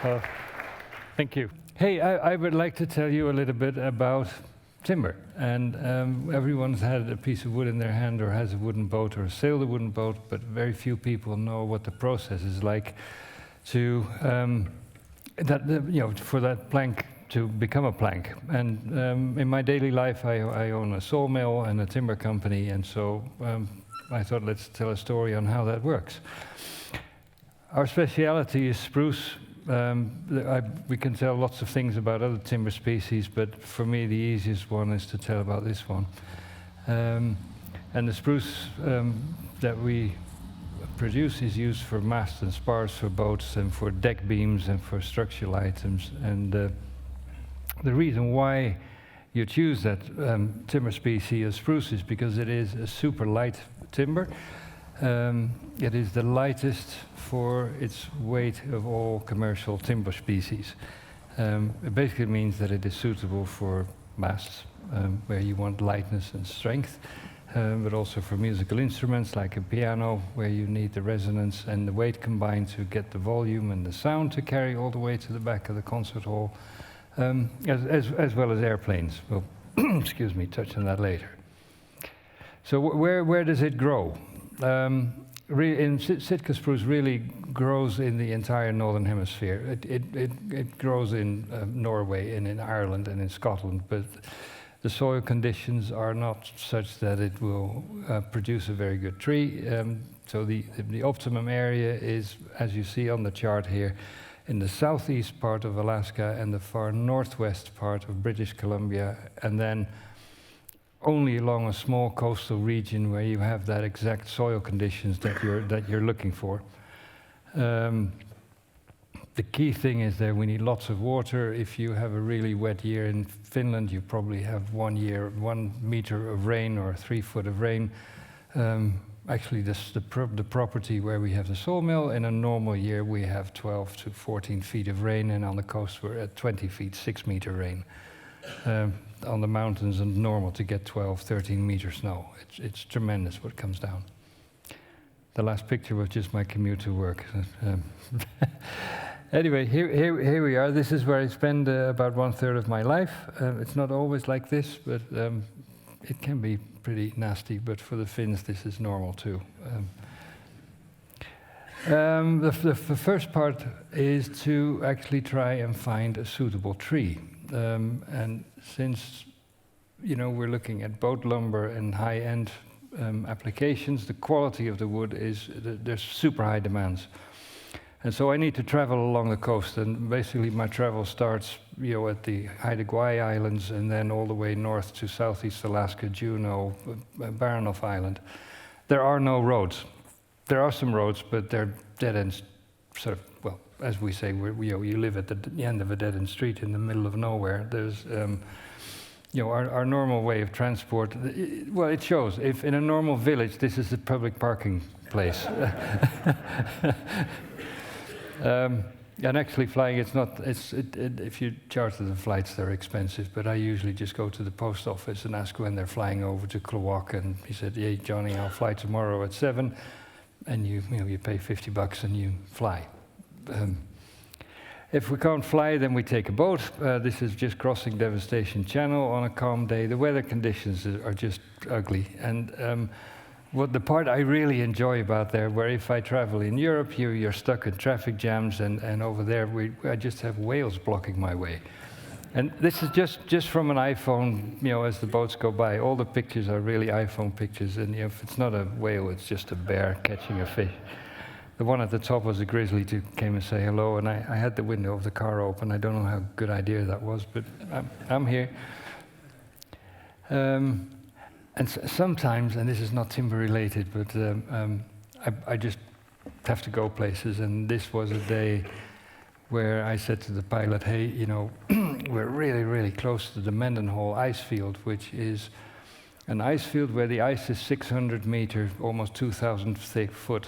Well, thank you. Hey, I would like to tell you a little bit about timber. And everyone's had a piece of wood in their hand or has a wooden boat or sailed a wooden boat, but very few people know what the process is like to for that plank to become a plank. And in my daily life, I own a sawmill and a timber company, and so I thought let's tell a story on how that works. Our speciality is spruce. We can tell lots of things about other timber species, but for me the easiest one is to tell about this one. And the spruce that we produce is used for masts and spars for boats and for deck beams and for structural items. And the reason why you choose that timber species as spruce is because it is a super light timber. It is the lightest for its weight of all commercial timber species. It basically means that it is suitable for masts, where you want lightness and strength, but also for musical instruments like a piano, where you need the resonance and the weight combined to get the volume and the sound to carry all the way to the back of the concert hall, as well as airplanes. We'll, excuse me, touch on that later. So where does it grow? Sitka spruce really grows in the entire northern hemisphere. It grows in Norway and in Ireland and in Scotland, but the soil conditions are not such that it will produce a very good tree. So the optimum area is, as you see on the chart here, in the southeast part of Alaska and the far northwest part of British Columbia, and then only along a small coastal region where you have that exact soil conditions that you're looking for. The key thing is that we need lots of water. If you have a really wet year in Finland, you probably have 1 meter of rain or 3 foot of rain. Actually, the property where we have the sawmill, in a normal year we have 12 to 14 feet of rain, and on the coast we're at 20 feet, 6 meter rain. On the mountains and normal to get 12, 13 meter snow. It's tremendous what comes down. The last picture was just my commute to work. Anyway, here we are. This is where I spend about 1/3 of my life. It's not always like this, but it can be pretty nasty, but for the Finns this is normal too. The first part is to actually try and find a suitable tree. And since we're looking at boat lumber and high-end applications, the quality of the wood there's super high demands. And so I need to travel along the coast, and basically my travel starts at the Haida Gwaii Islands and then all the way north to southeast Alaska, Juneau, Baranof Island. There are no roads. There are some roads, but they're dead ends, sort of, well, as we say, you live at the end of a dead-end street in the middle of nowhere. There's, our normal way of transport. Well, it shows. If in a normal village, this is a public parking place. And actually, flying, it's not. If you charter the flights, they're expensive. But I usually just go to the post office and ask when they're flying over to Klawock, and he said, "Hey, Johnny, I'll fly tomorrow at 7." And you pay $50 and you fly. If we can't fly, then we take a boat. This is just crossing Devastation Channel on a calm day. The weather conditions are just ugly. And what the part I really enjoy about there, where if I travel in Europe, you're stuck in traffic jams, and over there I just have whales blocking my way. And this is just from an iPhone, as the boats go by. All the pictures are really iPhone pictures, and if it's not a whale, it's just a bear catching a fish. The one at the top was a grizzly who came and say hello, and I had the window of the car open. I don't know how good idea that was, but I'm here. And sometimes, and this is not timber related, but I just have to go places, and this was a day where I said to the pilot, hey, we're really, really close to the Mendenhall ice field, which is an ice field where the ice is 600 meters, almost 2,000 foot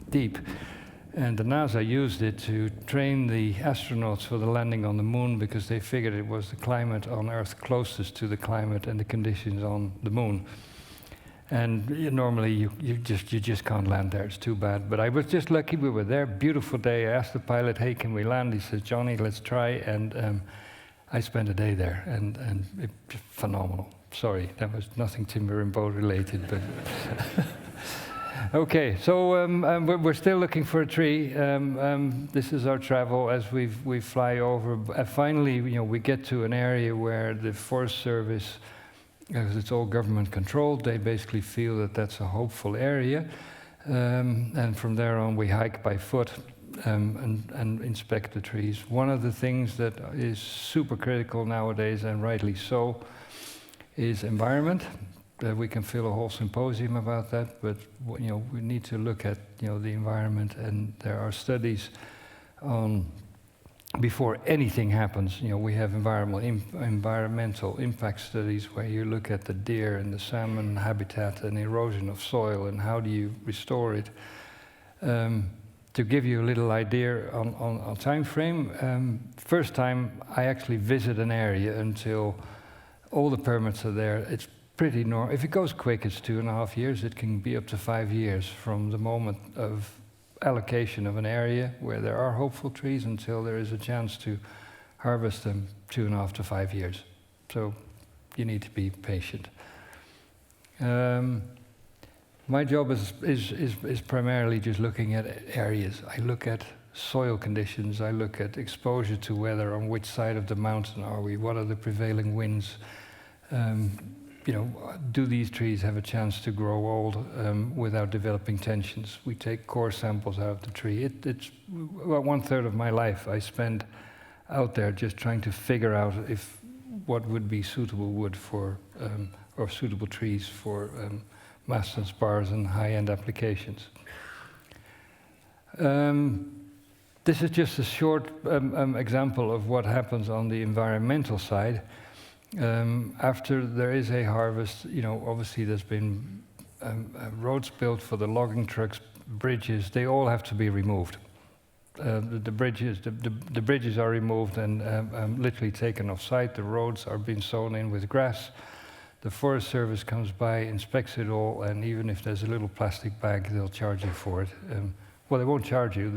deep. And the NASA used it to train the astronauts for the landing on the moon, because they figured it was the climate on Earth closest to the climate and the conditions on the moon. And normally you just can't land there. It's too bad. But I was just lucky. We were there. Beautiful day. I asked the pilot, "Hey, can we land?" He says, "Johnny, let's try." And I spent a day there, and it was phenomenal. Sorry, that was nothing timber and boat related, but. Okay, so we're still looking for a tree. This is our travel as we fly over. Finally, we get to an area where the Forest Service, because it's all government controlled, they basically feel that that's a hopeful area. And from there on, we hike by foot and inspect the trees. One of the things that is super critical nowadays, and rightly so, is environment. We can fill a whole symposium about that, but we need to look at the environment, and there are studies on before anything happens. We have environmental impact studies where you look at the deer and the salmon habitat and erosion of soil and how do you restore it. To give you a little idea on time frame, first time I actually visit an area until all the permits are there. It's pretty normal. If it goes quick, it's 2.5 years. It can be up to 5 years from the moment of allocation of an area where there are hopeful trees until there is a chance to harvest them. 2.5 to 5 years. So you need to be patient. My job is primarily just looking at areas. I look at soil conditions. I look at exposure to weather. On which side of the mountain are we? What are the prevailing winds? Do these trees have a chance to grow old without developing tensions? We take core samples out of the tree. It's about 1/3 of my life I spend out there just trying to figure out what would be suitable wood for, or suitable trees for masts and spars and high-end applications. This is just a short example of what happens on the environmental side. After there is a harvest, obviously there's been roads built for the logging trucks, bridges, they all have to be removed. The bridges are removed and literally taken off site. The roads are being sown in with grass. The Forest Service comes by, inspects it all, and even if there's a little plastic bag, they'll charge you for it. Well, they won't charge you.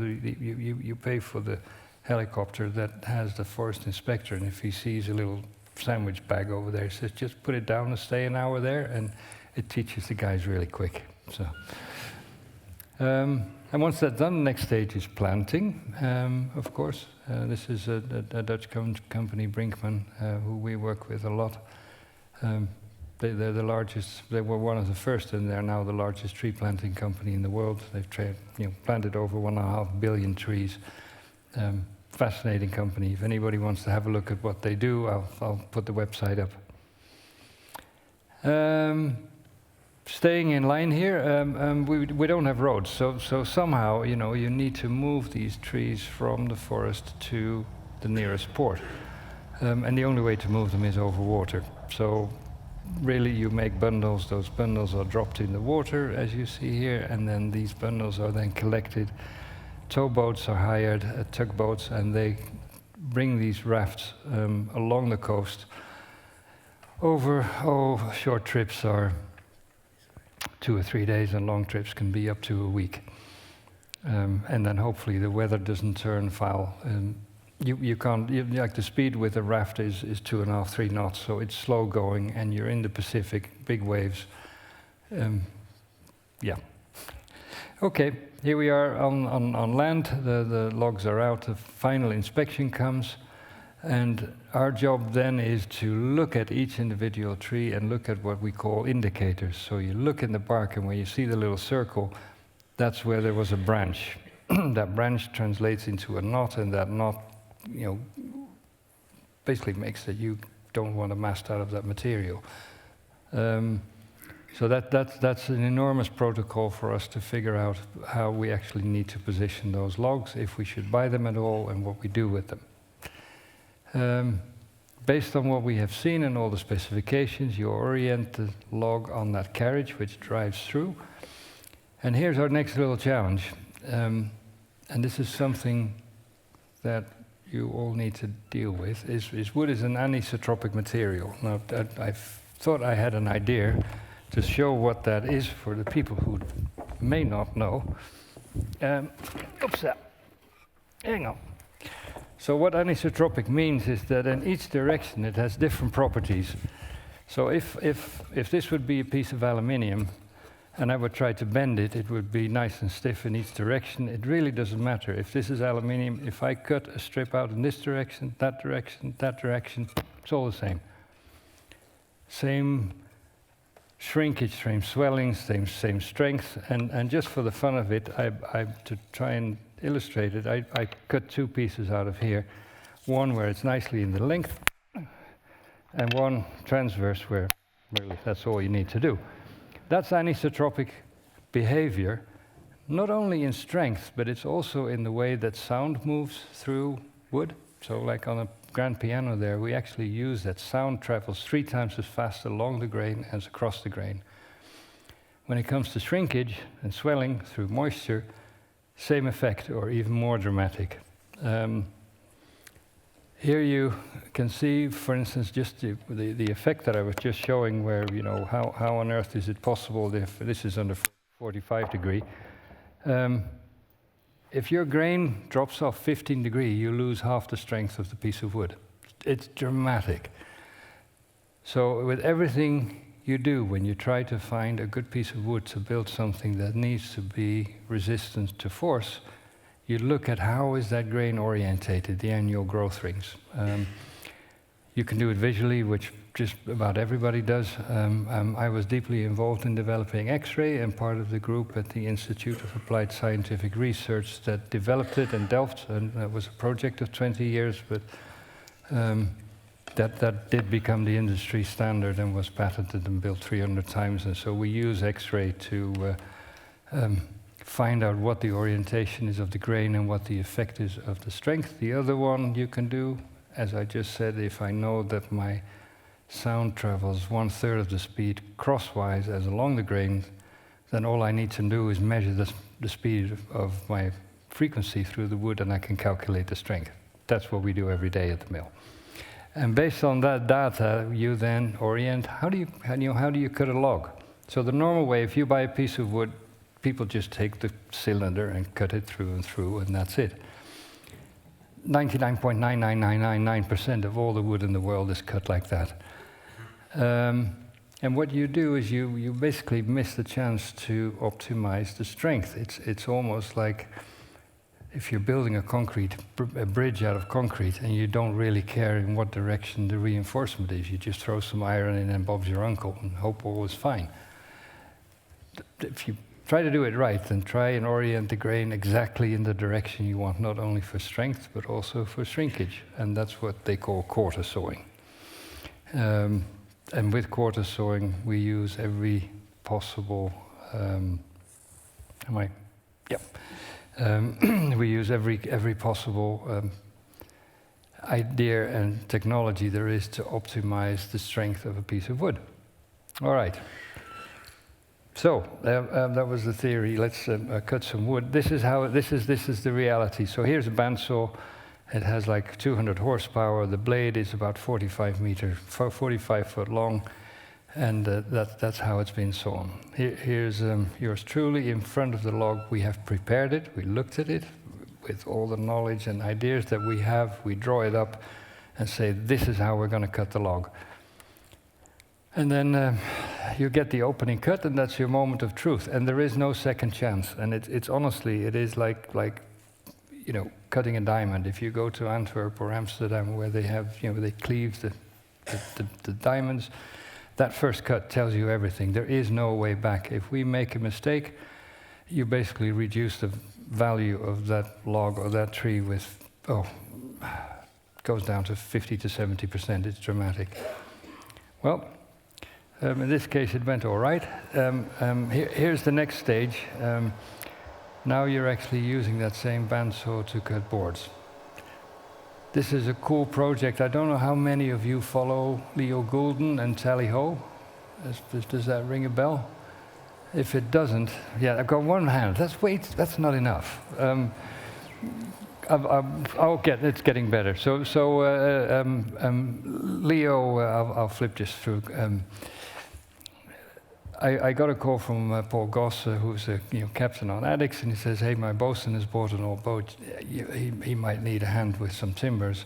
You pay for the helicopter that has the forest inspector, and if he sees a little sandwich bag over there, he says, just put it down and stay an hour there, and it teaches the guys really quick. So, and once that's done, the next stage is planting, of course. This is a Dutch company, Brinkman, who we work with a lot. They're the largest. They were one of the first, and they're now the largest tree planting company in the world. They've planted over 1.5 billion trees. Fascinating company. If anybody wants to have a look at what they do, I'll put the website up. Staying in line here, we don't have roads, so somehow you need to move these trees from the forest to the nearest port, and the only way to move them is over water. So really you make bundles. Those bundles are dropped in the water, as you see here, and then these bundles are then collected. Towboats are hired, tugboats, and they bring these rafts along the coast. Short trips are 2 or 3 days, and long trips can be up to a week. And then hopefully the weather doesn't turn foul. You can't, like the speed with a raft is 2.5, 3 knots, so it's slow going, and you're in the Pacific, big waves. Yeah. Okay, here we are on land. The logs are out, the final inspection comes, and our job then is to look at each individual tree and look at what we call indicators. So you look in the bark, and where you see the little circle, that's where there was a branch. That branch translates into a knot, and that knot basically makes that you don't want a mast out of that material. So that's an enormous protocol for us to figure out how we actually need to position those logs, if we should buy them at all, and what we do with them. Based on what we have seen and all the specifications, you orient the log on that carriage which drives through. And here's our next little challenge. And this is something that you all need to deal with, is wood is an anisotropic material. Now, I thought I had an idea to show what that is for the people who may not know. Oops, hang on. So what anisotropic means is that in each direction it has different properties. So if this would be a piece of aluminium, and I would try to bend it, it would be nice and stiff in each direction. It really doesn't matter. If this is aluminium, if I cut a strip out in this direction, that direction, that direction, it's all the same. Same shrinkage, same swelling, same strength, and just for the fun of it, to try and illustrate it, I cut two pieces out of here. One where it's nicely in the length, and one transverse where really that's all you need to do. That's anisotropic behavior, not only in strength, but it's also in the way that sound moves through wood. So like on a grand piano there, we actually use that sound travels 3 times as fast along the grain as across the grain. When it comes to shrinkage and swelling through moisture, same effect or even more dramatic. Here you can see, for instance, just the effect that I was just showing where, you know, how on earth is it possible if this is under 45 degree. If your grain drops off 15 degree, you lose half the strength of the piece of wood. It's dramatic. So with everything you do when you try to find a good piece of wood to build something that needs to be resistant to force, you look at how is that grain orientated, the annual growth rings. You can do it visually, which just about everybody does. I was deeply involved in developing X-ray and part of the group at the Institute of Applied Scientific Research that developed it in Delft, and that was a project of 20 years, but that did become the industry standard and was patented and built 300 times, and so we use X-ray to find out what the orientation is of the grain and what the effect is of the strength. The other one you can do, as I just said, if I know that my sound travels 1/3 of the speed crosswise as along the grain, then all I need to do is measure the speed of my frequency through the wood and I can calculate the strength. That's what we do every day at the mill. And based on that data, you then orient, how do you cut a log? So the normal way, if you buy a piece of wood, people just take the cylinder and cut it through and through, and that's it. 99.99999% of all the wood in the world is cut like that. And what you do is you basically miss the chance to optimize the strength. It's almost like if you're building a bridge out of concrete and you don't really care in what direction the reinforcement is. You just throw some iron in and Bob's your uncle and hope all is fine. If you try to do it right, then try and orient the grain exactly in the direction you want, not only for strength, but also for shrinkage. And that's what they call quarter sawing. And with quarter sawing, we use every possible, we use every possible idea and technology there is to optimize the strength of a piece of wood. All right. So that was the theory. Let's cut some wood. This is the reality. So here's a bandsaw. It has like 200 horsepower. The blade is about 45 foot long, and that's how it's been sawn. Here's yours truly in front of the log. We have prepared it. We looked at it with all the knowledge and ideas that we have. We draw it up and say, this is how we're going to cut the log. And then you get the opening cut, and that's your moment of truth. And there is no second chance. And it's honestly, it is like you know, cutting a diamond. If you go to Antwerp or Amsterdam, where they have, you know, they cleave the diamonds, that first cut tells you everything. There is no way back. If we make a mistake, you basically reduce the value of that log or that tree with, goes down to 50 to 70%. It's dramatic. Well, in this case, it went all right. Here's the next stage. Now you're actually using that same bandsaw to cut boards. This is a cool project. I don't know how many of you follow Leo Goulden and Tally Ho. Does that ring a bell? If it doesn't, yeah, I've got one hand. That's not enough. It's getting better. So Leo, I'll flip just through. I got a call from Paul Goss, who's a captain on Addicts, and he says, hey, my bosun has bought an old boat. He might need a hand with some timbers.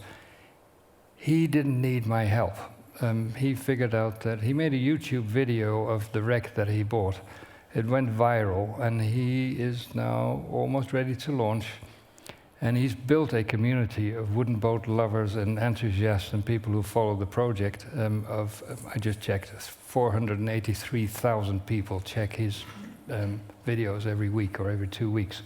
He didn't need my help. He figured out that he made a YouTube video of the wreck that he bought. It went viral, and he is now almost ready to launch. And he's built a community of wooden boat lovers and enthusiasts and people who follow the project. I just checked, 483,000 people check his videos every week or every 2 weeks.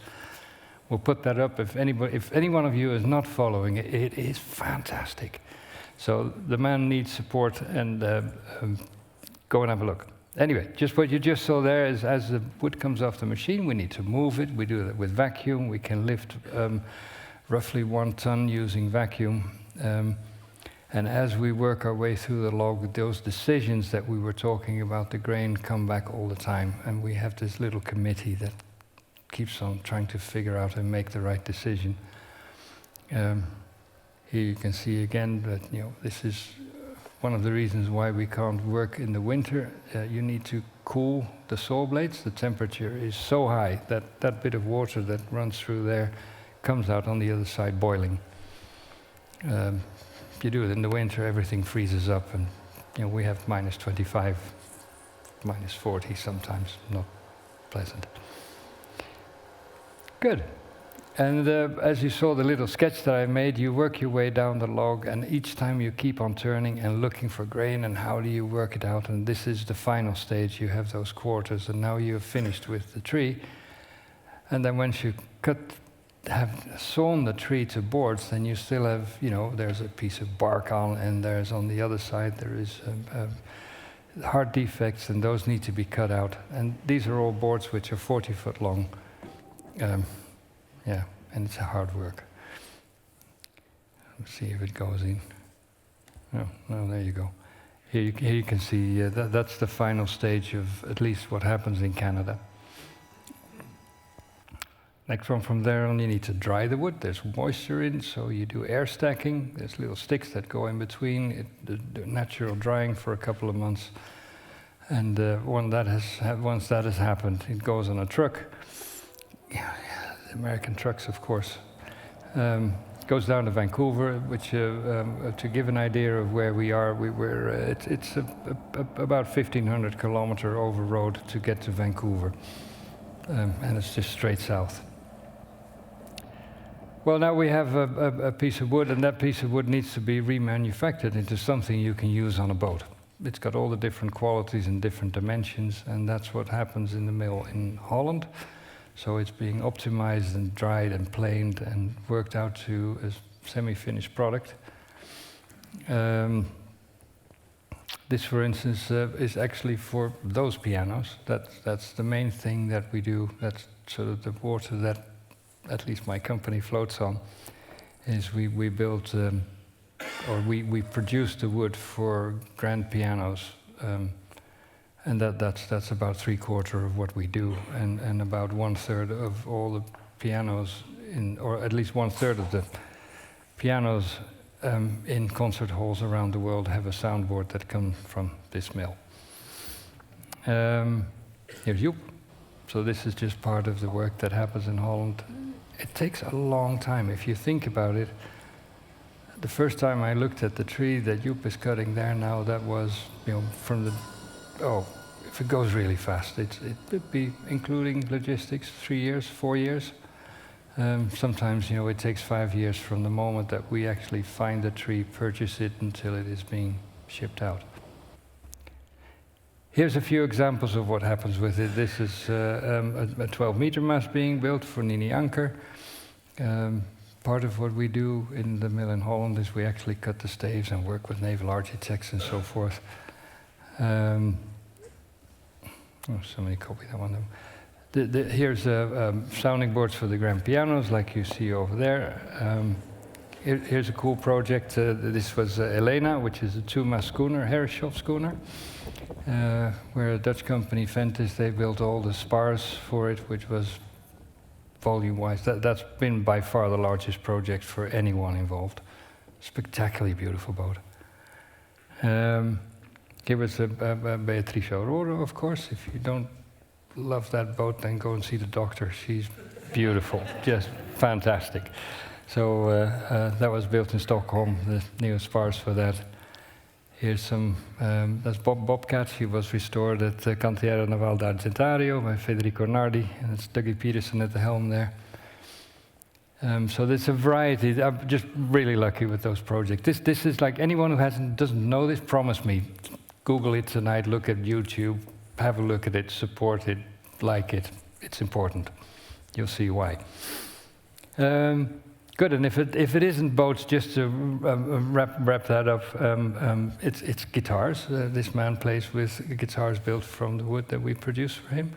We'll put that up. If any one of you is not following it, it is fantastic. So the man needs support, and go and have a look. Anyway, just what you just saw there is as the wood comes off the machine, we need to move it. We do that with vacuum. We can lift roughly 1 ton using vacuum. And as we work our way through the log, those decisions that we were talking about, the grain, come back all the time. And we have this little committee that keeps on trying to figure out and make the right decision. Here you can see again that this is one of the reasons why we can't work in the winter. You need to cool the saw blades. The temperature is so high that that bit of water that runs through there comes out on the other side boiling. If you do it in the winter, everything freezes up, and we have minus 25, minus 40 sometimes. Not pleasant. Good. And as you saw the little sketch that I made, you work your way down the log, and each time you keep on turning and looking for grain, and how do you work it out? And this is the final stage. You have those quarters, and now you're finished with the tree. And then once you have sawn the tree to boards, then you still have, there's a piece of bark on, and there's on the other side there is hard defects, and those need to be cut out. And these are all boards which are 40 foot long. Yeah, and it's hard work. Let's see if it goes in. Oh, no, there you go. Here you can see that's the final stage of at least what happens in Canada. Next one, from there on, you need to dry the wood. There's moisture in, so you do air stacking. There's little sticks that go in between. The natural drying for a couple of months. And once that has happened, it goes on a truck. American trucks, of course. Goes down to Vancouver, which, to give an idea of where we are, it's about 1,500 kilometer over road to get to Vancouver, and it's just straight south. Well, now we have a piece of wood, and that piece of wood needs to be remanufactured into something you can use on a boat. It's got all the different qualities and different dimensions, and that's what happens in the mill in Holland. So it's being optimized and dried and planed and worked out to a semi-finished product. This, for instance, is actually for those pianos. That's the main thing that we do. That's sort of the water that at least my company floats on. Is we build or we produce the wood for grand pianos. And that's about 3/4 of what we do, and about 1/3 of all the pianos or at least 1/3 of the pianos in concert halls around the world have a soundboard that comes from this mill. Here's Joep. So this is just part of the work that happens in Holland. It takes a long time. If you think about it, the first time I looked at the tree that Joep is cutting there now, that was from the if it goes really fast, it would be, including logistics, 3 years, 4 years. Sometimes, it takes 5 years from the moment that we actually find the tree, purchase it, until it is being shipped out. Here's a few examples of what happens with it. This is a 12-meter mast being built for Nini Anker. Part of what we do in the mill in Holland is we actually cut the staves and work with naval architects and so forth. Somebody copied that one. Here's sounding boards for the grand pianos, like you see over there. Here's a cool project. This was Elena, which is a 2-mast schooner, Herreshoff schooner, where a Dutch company, Ventis, they built all the spars for it, which was volume-wise. That's been by far the largest project for anyone involved. Spectacularly beautiful boat. Here was Beatrice Aurora, of course. If you don't love that boat, then go and see the doctor. She's beautiful, just fantastic. So that was built in Stockholm, the newest spars for that. Here's some, that's Bobcat. She was restored at Cantiera Naval d'Argentario by Federico Nardi, and it's Dougie Peterson at the helm there. So there's a variety. I'm just really lucky with those projects. This is like anyone who doesn't know this, promise me, Google it tonight, look at YouTube, have a look at it, support it, like it. It's important. You'll see why. Good, and if it isn't boats, just to wrap that up, it's guitars. This man plays with guitars built from the wood that we produce for him.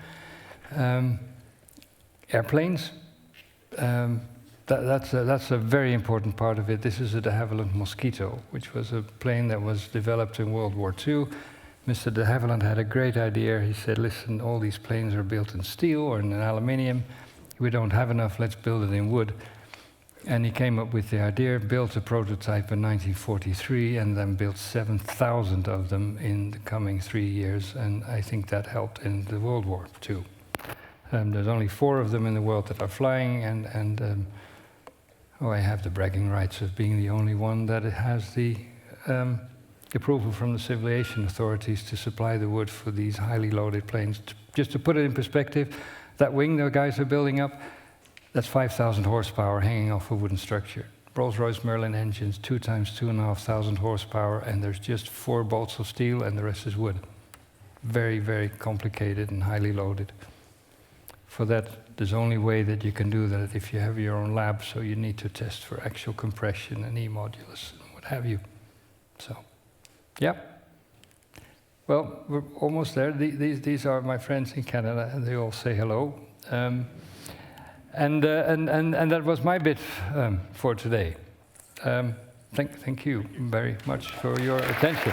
Airplanes. That's a very important part of it. This is a de Havilland Mosquito, which was a plane that was developed in World War II. Mr. de Havilland had a great idea. He said, listen, all these planes are built in steel or in aluminium. We don't have enough, let's build it in wood. And he came up with the idea, built a prototype in 1943, and then built 7,000 of them in the coming 3 years. And I think that helped in the World War II. There's only 4 of them in the world that are flying, and I have the bragging rights of being the only one that has the approval from the civil aviation authorities to supply the wood for these highly loaded planes. Just to put it in perspective, that wing the guys are building up, that's 5,000 horsepower hanging off a wooden structure. Rolls-Royce Merlin engines, 2 times 2,500 horsepower, and there's just 4 bolts of steel and the rest is wood. Very, very complicated and highly loaded. For that, there's only way that you can do that if you have your own lab, so you need to test for actual compression and E-modulus and what have you. So, yeah. Well, we're almost there. These are my friends in Canada, and they all say hello. And that was my bit for today. Thank you very much for your attention.